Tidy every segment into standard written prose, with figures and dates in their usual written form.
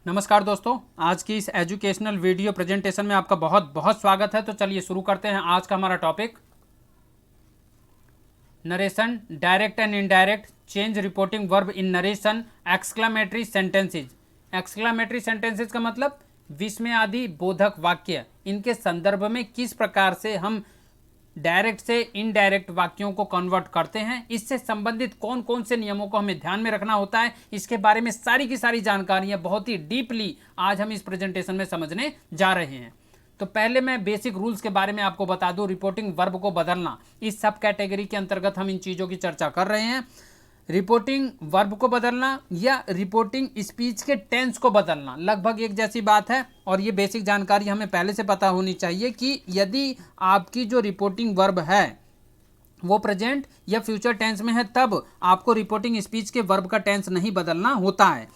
नमस्कार दोस्तों, आज की इस एजुकेशनल वीडियो प्रेजेंटेशन में आपका बहुत बहुत स्वागत है। तो चलिए शुरू करते हैं। आज का हमारा topic narration, direct and indirect change reporting verb in narration, exclamatory sentences. Exclamatory sentences का मतलब विस्मयादि बोधक वाक्य। इनके संदर्भ में किस प्रकार से हम डायरेक्ट से इनडायरेक्ट वाक्यों को कन्वर्ट करते हैं, इससे संबंधित कौन कौन से नियमों को हमें ध्यान में रखना होता है, इसके बारे में सारी की सारी जानकारियां बहुत ही डीपली आज हम इस प्रेजेंटेशन में समझने जा रहे हैं। तो पहले मैं बेसिक रूल्स के बारे में आपको बता दूं। रिपोर्टिंग वर्ब को बदलना, इस सब कैटेगरी के अंतर्गत हम इन चीज़ों की चर्चा कर रहे हैं। रिपोर्टिंग वर्ब को बदलना या रिपोर्टिंग स्पीच के टेंस को बदलना लगभग एक जैसी बात है। और ये बेसिक जानकारी हमें पहले से पता होनी चाहिए कि यदि आपकी जो रिपोर्टिंग वर्ब है वो प्रेजेंट या फ्यूचर टेंस में है, तब आपको रिपोर्टिंग स्पीच के वर्ब का टेंस नहीं बदलना होता है।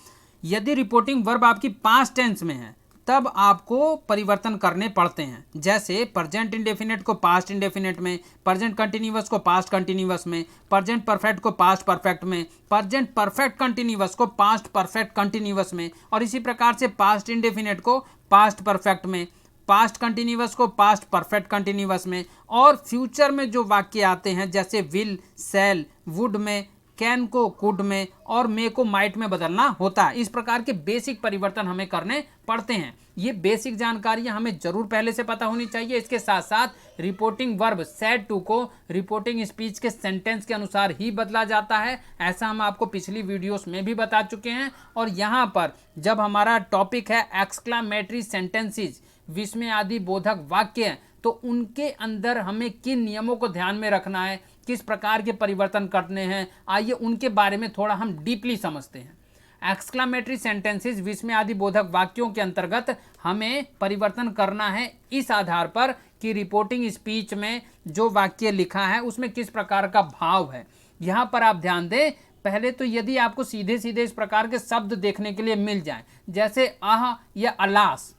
यदि रिपोर्टिंग वर्ब आपकी पास्ट टेंस में है तब आपको परिवर्तन करने पड़ते हैं। जैसे प्रेजेंट इंडेफिनेट को पास्ट इंडेफिनेट में, प्रेजेंट कंटिन्यूअस को पास्ट कंटिन्यूअस में, प्रेजेंट परफेक्ट को पास्ट परफेक्ट में, प्रेजेंट परफेक्ट कंटिन्यूअस को पास्ट परफेक्ट कंटिन्यूअस में, और इसी प्रकार से पास्ट इंडेफिनेट को पास्ट परफेक्ट में, पास्ट कंटिन्यूअस को पास्ट परफेक्ट कंटिन्यूअस में, और फ्यूचर में जो वाक्य आते हैं जैसे विल, सेल, वुड में, कैन को कुड में, और मे को माइट में बदलना होता है। इस प्रकार के बेसिक परिवर्तन हमें करने पड़ते हैं। ये बेसिक जानकारियां हमें जरूर पहले से पता होनी चाहिए। इसके साथ साथ रिपोर्टिंग वर्ब सेड टू को रिपोर्टिंग स्पीच के सेंटेंस के अनुसार ही बदला जाता है। ऐसा हम आपको पिछली वीडियोस में भी बता चुके हैं। और यहाँ पर जब हमारा टॉपिक है एक्सक्लामेटरी सेंटेंसेस, विस्मयादि बोधक वाक्य, तो उनके अंदर हमें किन नियमों को ध्यान में रखना है, किस प्रकार के परिवर्तन करने हैं, आइए उनके बारे में थोड़ा हम डीपली समझते हैं। एक्सक्लामेटरी सेंटेंसेस, विस्मयादि बोधक वाक्यों के अंतर्गत हमें परिवर्तन करना है इस आधार पर कि रिपोर्टिंग स्पीच में जो वाक्य लिखा है उसमें किस प्रकार का भाव है। यहाँ पर आप ध्यान दें, पहले तो यदि आपको सीधे सीधे इस प्रकार के शब्द देखने के लिए मिल जाए जैसे आह या अलास,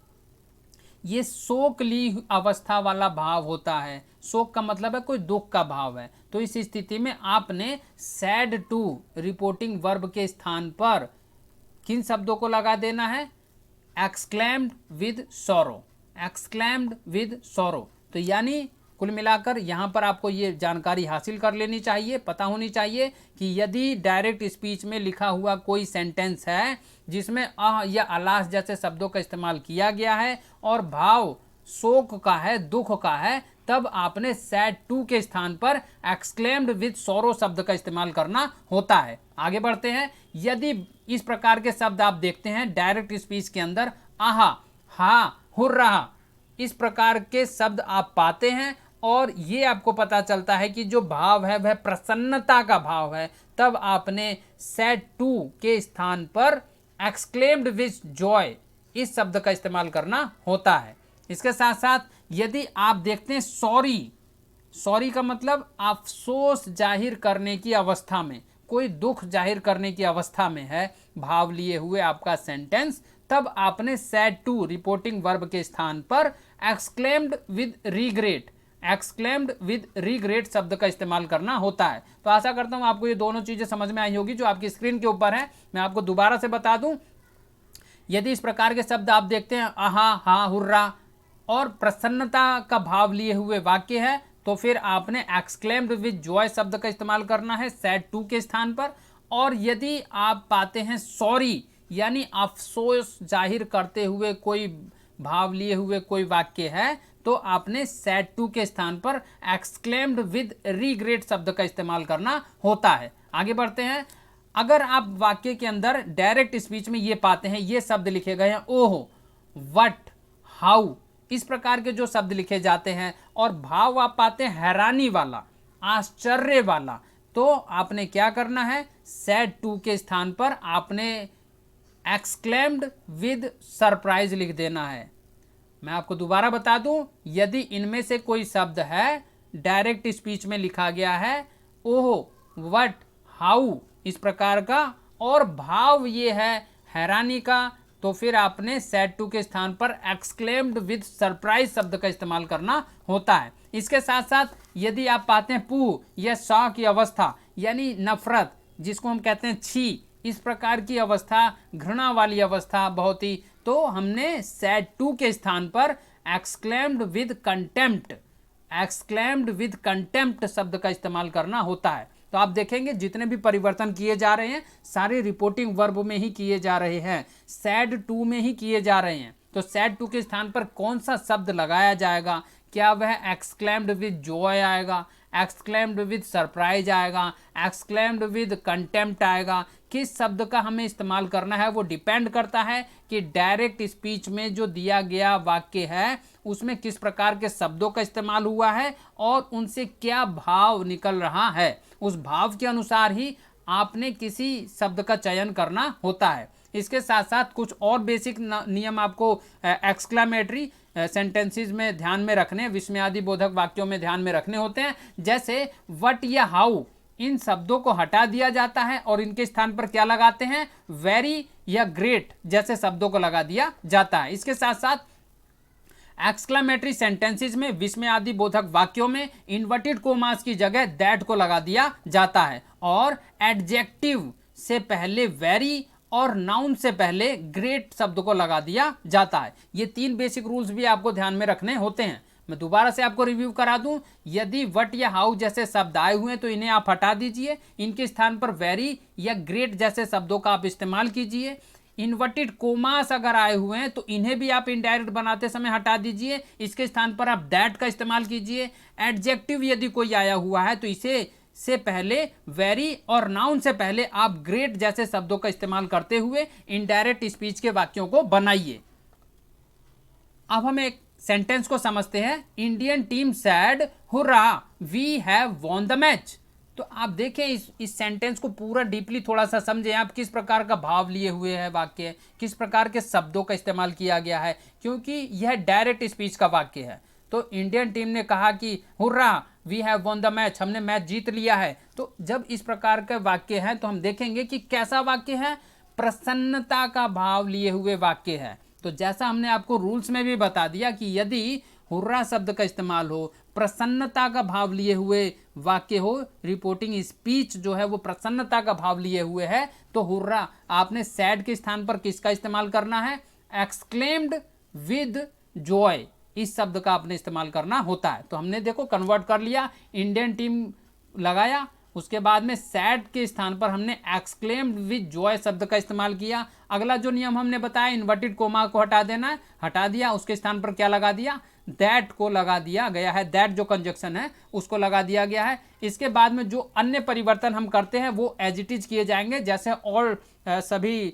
ये शोक ली अवस्था वाला भाव होता है। शोक का मतलब है कोई दुख का भाव है। तो इस स्थिति में आपने सैड टू रिपोर्टिंग वर्ब के स्थान पर किन शब्दों को लगा देना है? Exclaimed with sorrow, exclaimed with sorrow. तो यानी कुल मिलाकर यहाँ पर आपको ये जानकारी हासिल कर लेनी चाहिए, पता होनी चाहिए कि यदि डायरेक्ट स्पीच में लिखा हुआ कोई सेंटेंस है जिसमें अह या अलास जैसे शब्दों का इस्तेमाल किया गया है और भाव शोक का है, दुख का है, तब आपने सैड टू के स्थान पर एक्सक्लेम्ड विद सॉरो शब्द का इस्तेमाल करना होता है। आगे बढ़ते हैं। यदि इस प्रकार के शब्द आप देखते हैं डायरेक्ट स्पीच के अंदर, आहा, हा, हुर्रा, इस प्रकार के शब्द आप पाते हैं और ये आपको पता चलता है कि जो भाव है वह प्रसन्नता का भाव है, तब आपने सैड टू के स्थान पर एक्सक्लेम्ड विद जॉय इस शब्द का इस्तेमाल करना होता है। इसके साथ साथ यदि आप देखते हैं सॉरी, सॉरी का मतलब अफसोस जाहिर करने की अवस्था में, कोई दुख जाहिर करने की अवस्था में है भाव लिए हुए आपका सेंटेंस, तब आपने सैड टू रिपोर्टिंग वर्ब के स्थान पर exclaimed with regret, exclaimed with regret शब्द का इस्तेमाल करना होता है। तो आशा करता हूं आपको ये दोनों चीजें समझ में आई होगी जो आपकी स्क्रीन के ऊपर है। मैं आपको दोबारा से बता दूं, यदि इस प्रकार के शब्द आप देखते हैं आहा, हा, हुर्रा और प्रसन्नता का भाव लिए हुए वाक्य है, तो फिर आपने एक्सक्लेम्ड विद जॉय शब्द का इस्तेमाल करना है सैड टू के स्थान पर। और यदि आप पाते हैं सॉरी यानी अफसोस जाहिर करते हुए कोई भाव लिए हुए कोई वाक्य है, तो आपने सैड टू के स्थान पर एक्सक्लेम्ड विद रिग्रेट शब्द का इस्तेमाल करना होता है। आगे बढ़ते हैं। अगर आप वाक्य के अंदर डायरेक्ट स्पीच में ये पाते हैं, ये शब्द लिखे गए हैं ओह, वट, हाउ, इस प्रकार के जो शब्द लिखे जाते हैं और भाव आप पाते हैं हैरानी वाला, आश्चर्य वाला, तो आपने क्या करना है? सैड टू के स्थान पर आपने एक्सक्लेम्ड विद सरप्राइज लिख देना है। मैं आपको दोबारा बता दूं, यदि इनमें से कोई शब्द है डायरेक्ट स्पीच में लिखा गया है ओह, वट, हाउ इस प्रकार का और भाव ये है हैरानी का, तो फिर आपने सैड टू के स्थान पर एक्सक्लेम्ड विद सरप्राइज शब्द का इस्तेमाल करना होता है। इसके साथ साथ यदि आप पाते हैं पू या शॉ की अवस्था यानी नफरत, जिसको हम कहते हैं छी इस प्रकार की अवस्था, घृणा वाली अवस्था बहुत ही, तो हमने सैड टू के स्थान पर exclaimed with contempt, exclaimed with contempt शब्द का इस्तेमाल करना होता है। तो आप देखेंगे जितने भी परिवर्तन किए जा रहे हैं सारे रिपोर्टिंग वर्ब में ही किए जा रहे हैं, सैड टू में ही किए जा रहे हैं। तो सैड टू के स्थान पर कौन सा शब्द लगाया जाएगा? क्या वह एक्सक्लेम्ड विद जॉय आएगा, एक्सक्लेम्ड विद सरप्राइज आएगा, एक्सक्लेम्ड विद कंटेम्प्ट आएगा? किस शब्द का हमें इस्तेमाल करना है वो डिपेंड करता है कि डायरेक्ट स्पीच में जो दिया गया वाक्य है उसमें किस प्रकार के शब्दों का इस्तेमाल हुआ है और उनसे क्या भाव निकल रहा है। उस भाव के अनुसार ही आपने किसी शब्द का चयन करना होता है। इसके साथ साथ कुछ और बेसिक नियम आपको एक्सक्लेमेटरी सेंटेंसेस में ध्यान में रखने, विस्मयादि बोधक वाक्यों में ध्यान में रखने होते हैं। जैसे व्हाट या हाउ, इन शब्दों को हटा दिया जाता है और इनके स्थान पर क्या लगाते हैं? वेरी या ग्रेट जैसे शब्दों को लगा दिया जाता है। इसके साथ साथ एक्सक्लेमेटरी सेंटेंसेस में, विस्मयादि बोधक वाक्यों में इन्वर्टेड कोमास की जगह दैट को लगा दिया जाता है और एडजेक्टिव से पहले वेरी और नाउन से पहले ग्रेट शब्द को लगा दिया जाता है। ये 3 बेसिक रूल्स भी आपको ध्यान में रखने होते हैं। मैं दोबारा से आपको रिव्यू करा दूं, यदि व्हाट या हाउ जैसे शब्द आए हुए हैं तो इन्हें आप हटा दीजिए, इनके स्थान पर वेरी या ग्रेट जैसे शब्दों का आप इस्तेमाल कीजिए। इन्वर्टेड कोमास अगर आए हुए हैं तो इन्हें भी आप इनडायरेक्ट बनाते समय हटा दीजिए, इसके स्थान पर आप दैट का इस्तेमाल कीजिए। एडजेक्टिव यदि कोई आया हुआ है तो इसे से पहले वेरी और नाउन से पहले आप ग्रेट जैसे शब्दों का इस्तेमाल करते हुए इनडायरेक्ट स्पीच के वाक्यों को बनाइए। अब हम एक सेंटेंस को समझते हैं। Indian team said hurrah we have won the match. तो आप देखें इस सेंटेंस को पूरा डीपली थोड़ा सा समझें, आप किस प्रकार का भाव लिए हुए है वाक्य, किस प्रकार के शब्दों का इस्तेमाल किया गया है, क्योंकि यह डायरेक्ट स्पीच का वाक्य है। तो इंडियन टीम ने कहा कि hurrah we have won the match, हमने मैच जीत लिया है। तो जब इस प्रकार का वाक्य है तो हम देखेंगे कि कैसा वाक्य है, प्रसन्नता का भाव लिए हुए वाक्य है। तो जैसा हमने आपको रूल्स में भी बता दिया कि यदि हुर्रा शब्द का इस्तेमाल हो, प्रसन्नता का भाव लिए हुए वाक्य हो, रिपोर्टिंग स्पीच जो है वो प्रसन्नता का भाव लिए हुए है, तो हुर्रा आपने सैड के स्थान पर किसका इस्तेमाल करना है? एक्सक्लेम्ड विद जॉय, इस शब्द का आपने इस्तेमाल करना होता है। तो हमने देखो कन्वर्ट कर लिया, इंडियन टीम लगाया, उसके बाद में सैड के स्थान पर हमने एक्सक्लेम्ड विद जॉय शब्द का इस्तेमाल किया। अगला जो नियम हमने बताया, इन्वर्टेड कोमा को हटा देना है, हटा दिया, उसके स्थान पर क्या लगा दिया? दैट को लगा दिया गया है। दैट जो कंजक्शन है उसको लगा दिया गया है। इसके बाद में जो अन्य परिवर्तन हम करते हैं वो एज इट इज किए जाएंगे, जैसे और सभी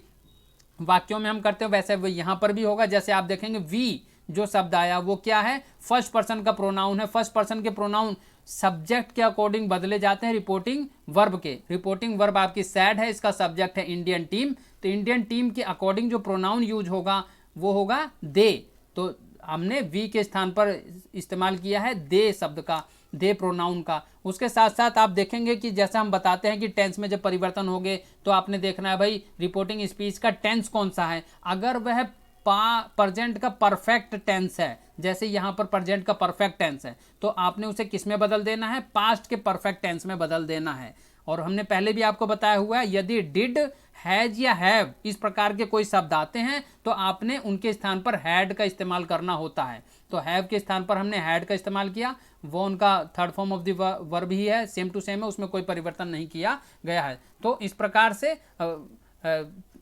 वाक्यों में हम करते हैं वैसे वो यहाँ पर भी होगा। जैसे आप देखेंगे वी जो शब्द आया वो क्या है? फर्स्ट पर्सन का प्रोनाउन है। फर्स्ट पर्सन के प्रोनाउन सब्जेक्ट के अकॉर्डिंग बदले जाते हैं रिपोर्टिंग वर्ब के। रिपोर्टिंग वर्ब आपकी सैड है, इसका सब्जेक्ट है इंडियन टीम, तो इंडियन टीम के अकॉर्डिंग जो प्रोनाउन यूज होगा वो होगा दे। तो हमने वी के स्थान पर इस्तेमाल किया है दे शब्द का, दे प्रोनाउन का। उसके साथ साथ आप देखेंगे कि जैसा हम बताते हैं कि टेंस में जब परिवर्तन हो गए तो आपने देखना है भाई रिपोर्टिंग स्पीच का टेंस कौन सा है। अगर वह प्रेजेंट का परफेक्ट टेंस है, जैसे यहाँ पर प्रेजेंट का परफेक्ट टेंस है, तो आपने उसे किस में बदल देना है? पास्ट के परफेक्ट टेंस में बदल देना है। और हमने पहले भी आपको बताया हुआ है, यदि डिड, हैज या हैव इस प्रकार के कोई शब्द आते हैं तो आपने उनके स्थान पर हैड का इस्तेमाल करना होता है। तो हैव के स्थान पर हमने हैड का इस्तेमाल किया, वो उनका third form of the verb ही है, सेम टू सेम है, उसमें कोई परिवर्तन नहीं किया गया है। तो इस प्रकार से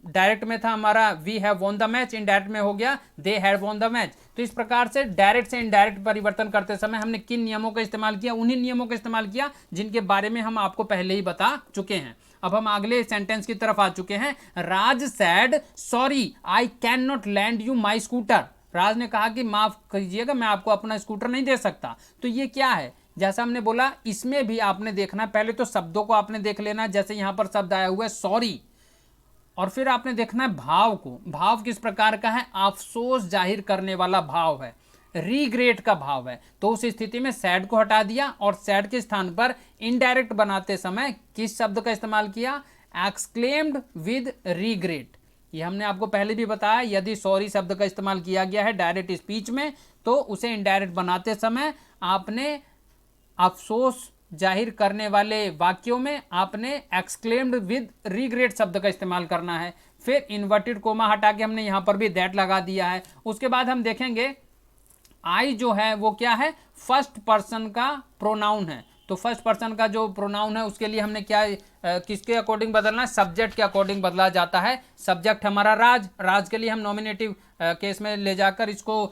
डायरेक्ट में था हमारा we have won the match, indirect में हो गया they had won the match. तो इस प्रकार से डायरेक्ट से इनडायरेक्ट परिवर्तन करते समय हमने किन नियमों का इस्तेमाल किया? उन्हीं नियमों का इस्तेमाल किया जिनके बारे में हम आपको पहले ही बता चुके हैं। अब हम अगले सेंटेंस की तरफ आ चुके हैं। Raj said sorry I can not lend you my scooter. Raj ने कहा कि माफ कीजिएगा मैं आपको अपना स्कूटर नहीं दे सकता। तो ये क्या है? जैसा हमने बोला इसमें भी आपने देखना है, पहले तो शब्दों को आपने देख लेना है। जैसे यहाँ पर शब्द आया हुआ है सॉरी, और फिर आपने देखना है भाव को। भाव किस प्रकार का है? अफसोस जाहिर करने वाला भाव है, रीग्रेट का भाव है। तो उस स्थिति में सैड को हटा दिया और सैड के स्थान पर इनडायरेक्ट बनाते समय किस शब्द का इस्तेमाल किया? Exclaimed with regret. ये हमने आपको पहले भी बताया, यदि सॉरी शब्द का इस्तेमाल किया गया है डायरेक्ट स्पीच में तो उसे इनडायरेक्ट बनाते समय आपने अफसोस जाहिर करने वाले वाक्यों में आपने एक्सक्लेम्ड विद रिग्रेट शब्द का इस्तेमाल करना है। फिर इन्वर्टेड कोमा हटा के हमने यहाँ पर भी दैट लगा दिया है। उसके बाद हम देखेंगे आई जो है वो क्या है, फर्स्ट पर्सन का प्रोनाउन है। तो फर्स्ट पर्सन का जो प्रोनाउन है उसके लिए हमने क्या किसके अकॉर्डिंग बदलना है, सब्जेक्ट के अकॉर्डिंग बदला जाता है। सब्जेक्ट हमारा राज, राज के लिए हम नॉमिनेटिव केस में ले जाकर इसको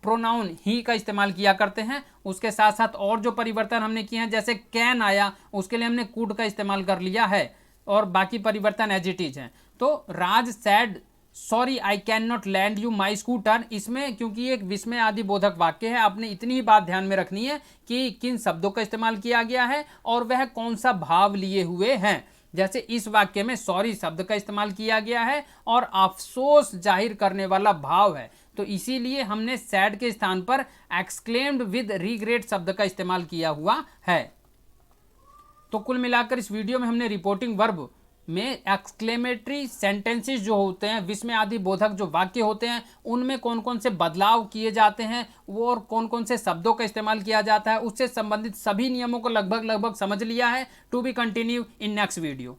प्रोनाउन ही का इस्तेमाल किया करते हैं। उसके साथ साथ और जो परिवर्तन हमने किए हैं, जैसे कैन आया उसके लिए हमने कुड का इस्तेमाल कर लिया है, और बाकी परिवर्तन एज इट इज हैं। तो Raj said sorry I can not lend you my scooter, इसमें क्योंकि एक विस्मय आदि बोधक वाक्य है, आपने इतनी ही बात ध्यान में रखनी है कि किन शब्दों का इस्तेमाल किया गया है और वह कौन सा भाव लिए हुए हैं। जैसे इस वाक्य में सॉरी शब्द का इस्तेमाल किया गया है और अफसोस जाहिर करने वाला भाव है, तो इसीलिए हमने सैड के स्थान पर एक्सक्लेम्ड विद रिग्रेट शब्द का इस्तेमाल किया हुआ है। तो कुल मिलाकर इस वीडियो में हमने रिपोर्टिंग वर्ब में एक्सक्लेमेटरी सेंटेंसेस जो होते हैं, विस्मय आदि बोधक जो वाक्य होते हैं, उनमें कौन कौन से बदलाव किए जाते हैं वो और कौन कौन से शब्दों का इस्तेमाल किया जाता है, उससे संबंधित सभी नियमों को लगभग समझ लिया है। To be continue in next video.